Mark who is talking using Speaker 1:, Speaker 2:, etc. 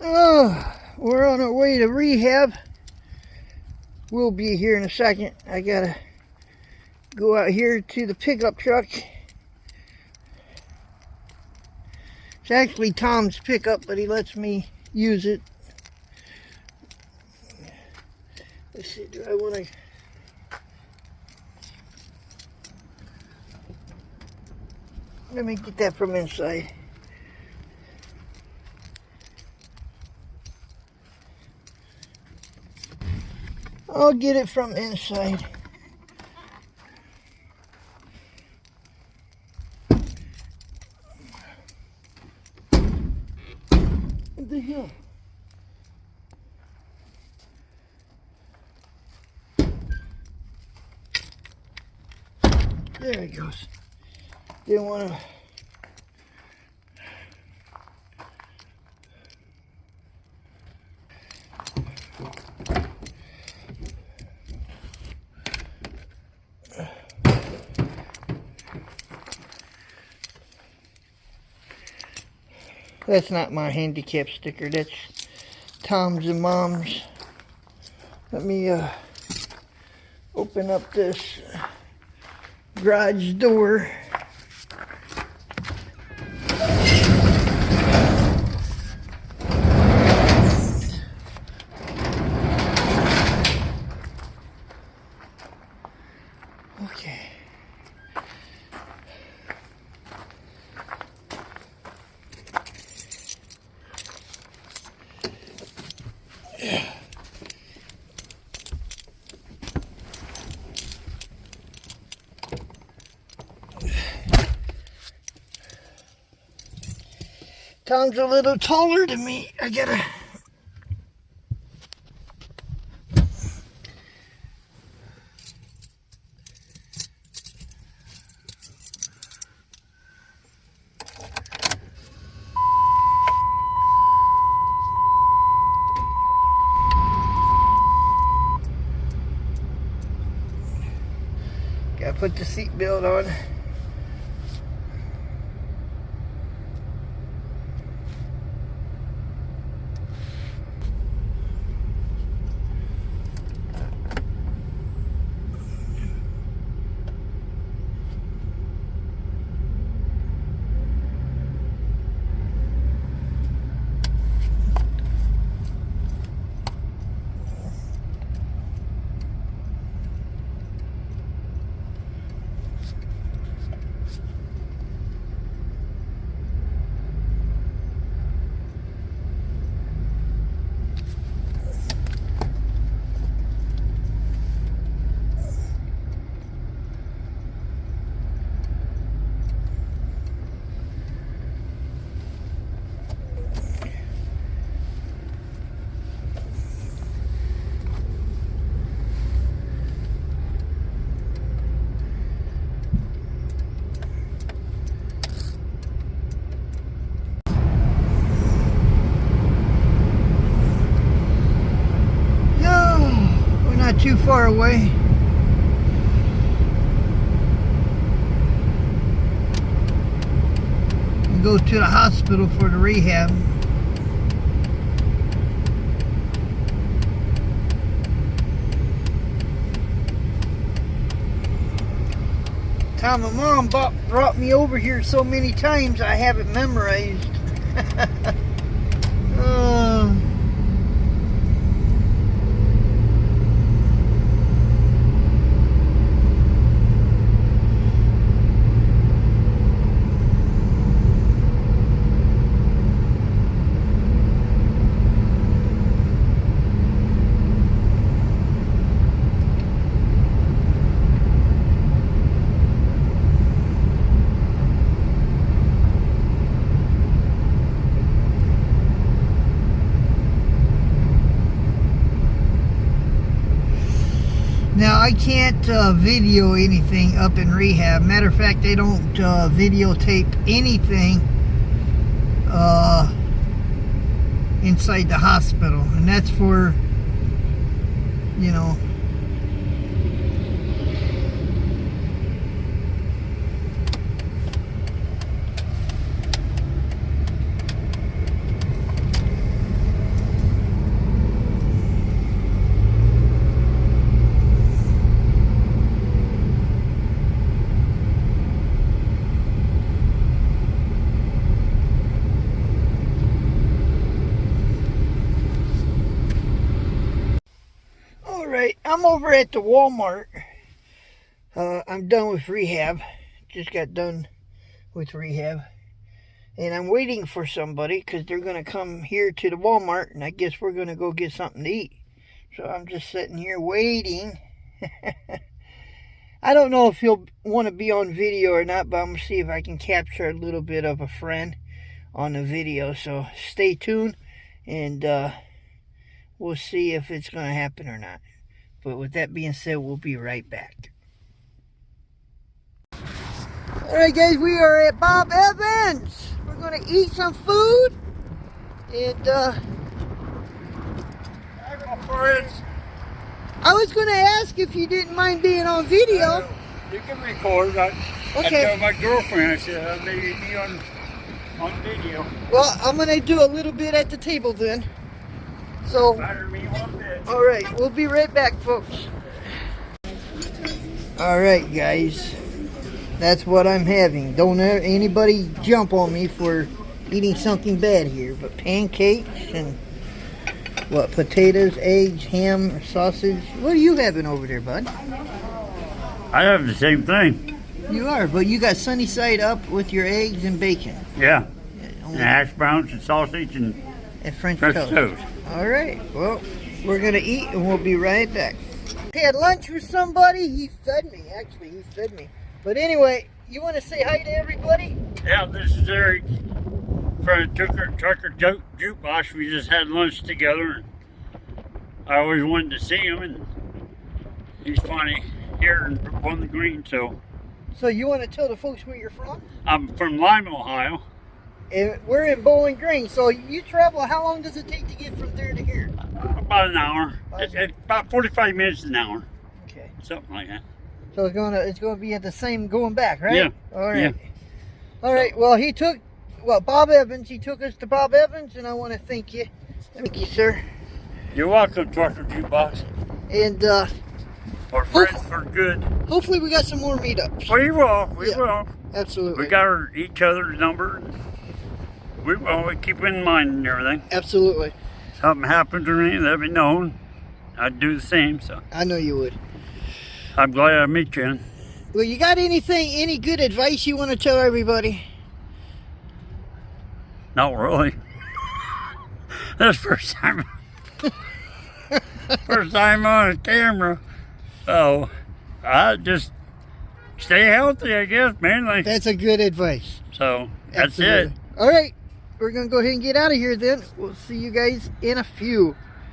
Speaker 1: Oh, we're on our way to rehab. We'll be here in a second. I gotta go out here to the pickup truck. It's actually Tom's pickup, but he lets me use it. Let's see, do I want to... Let me get that from inside. I'll get it from inside. What the hell? There it goes. Didn't want to... That's not my handicap sticker. That's Tom's and Mom's. Let me open up this garage door. Okay. Tom's a little taller than me. I gotta... Gotta put the seatbelt on. Too far away. We'll go to the hospital for the rehab. Tom and Mom brought me over here so many times I have it memorized. Now I can't video anything up in rehab. Matter of fact, they don't videotape anything inside the hospital, and that's for, you know, I'm over at the Walmart. I'm done with rehab. Just got done with rehab. And I'm waiting for somebody because they're going to come here to the Walmart. And I guess we're going to go get something to eat. So I'm just sitting here waiting. I don't know if he'll want to be on video or not, but I'm going to see if I can capture a little bit of a friend on the video. So stay tuned, and we'll see if it's going to happen or not. But with that being said, we'll be right back. Alright guys, we are at Bob Evans. We're going to eat some food. And I was going to ask if you didn't mind being on video.
Speaker 2: You can record. I told my girlfriend, I said, I'll maybe be on video.
Speaker 1: Well, I'm going to do a little bit at the table then. So, alright, we'll be right back, folks. Alright, guys. That's what I'm having. Don't anybody jump on me for eating something bad here. But pancakes and what, potatoes, eggs, ham, or sausage. What are you having over there, bud?
Speaker 2: I have the same thing.
Speaker 1: You are, but you got sunny side up with your eggs and bacon.
Speaker 2: Yeah. And hash browns and sausage and
Speaker 1: French toast. All right. Well, we're going to eat and we'll be right back. I had lunch with somebody. He fed me. Actually, he fed me. But anyway, you want to say hi to everybody?
Speaker 2: Yeah, this is Eric from Trucker Jukebox. We just had lunch together. I always wanted to see him, and he's funny here on the green. So
Speaker 1: you want to tell the folks where you're from?
Speaker 2: I'm from Lima, Ohio.
Speaker 1: And we're in Bowling Green. So you travel, how long does it take to get from there to here?
Speaker 2: About an hour. It's about 45 minutes an hour.
Speaker 1: Okay.
Speaker 2: Something like that.
Speaker 1: So it's gonna be at the same going back, right?
Speaker 2: Yeah.
Speaker 1: All right.
Speaker 2: Yeah.
Speaker 1: All right. Well, Bob Evans. He took us to Bob Evans, and I want to thank you. Thank you, sir.
Speaker 2: You're welcome, Trucker Jukebox.
Speaker 1: And
Speaker 2: Our friends for good.
Speaker 1: hopefully we got some more meetups.
Speaker 2: We will. We will.
Speaker 1: Absolutely.
Speaker 2: We got each other's number. We will. We keep in mind and everything.
Speaker 1: Absolutely.
Speaker 2: Something happens or anything, let me know. I'd do the same. So
Speaker 1: I know you would.
Speaker 2: I'm glad I met you.
Speaker 1: Well, you got any good advice you want to tell everybody?
Speaker 2: Not really. That's first time on a camera. So I just stay healthy, I guess, mainly.
Speaker 1: That's a good advice.
Speaker 2: So that's
Speaker 1: Absolutely.
Speaker 2: it.
Speaker 1: All right. We're going to go ahead and get out of here then. We'll see you guys in a few.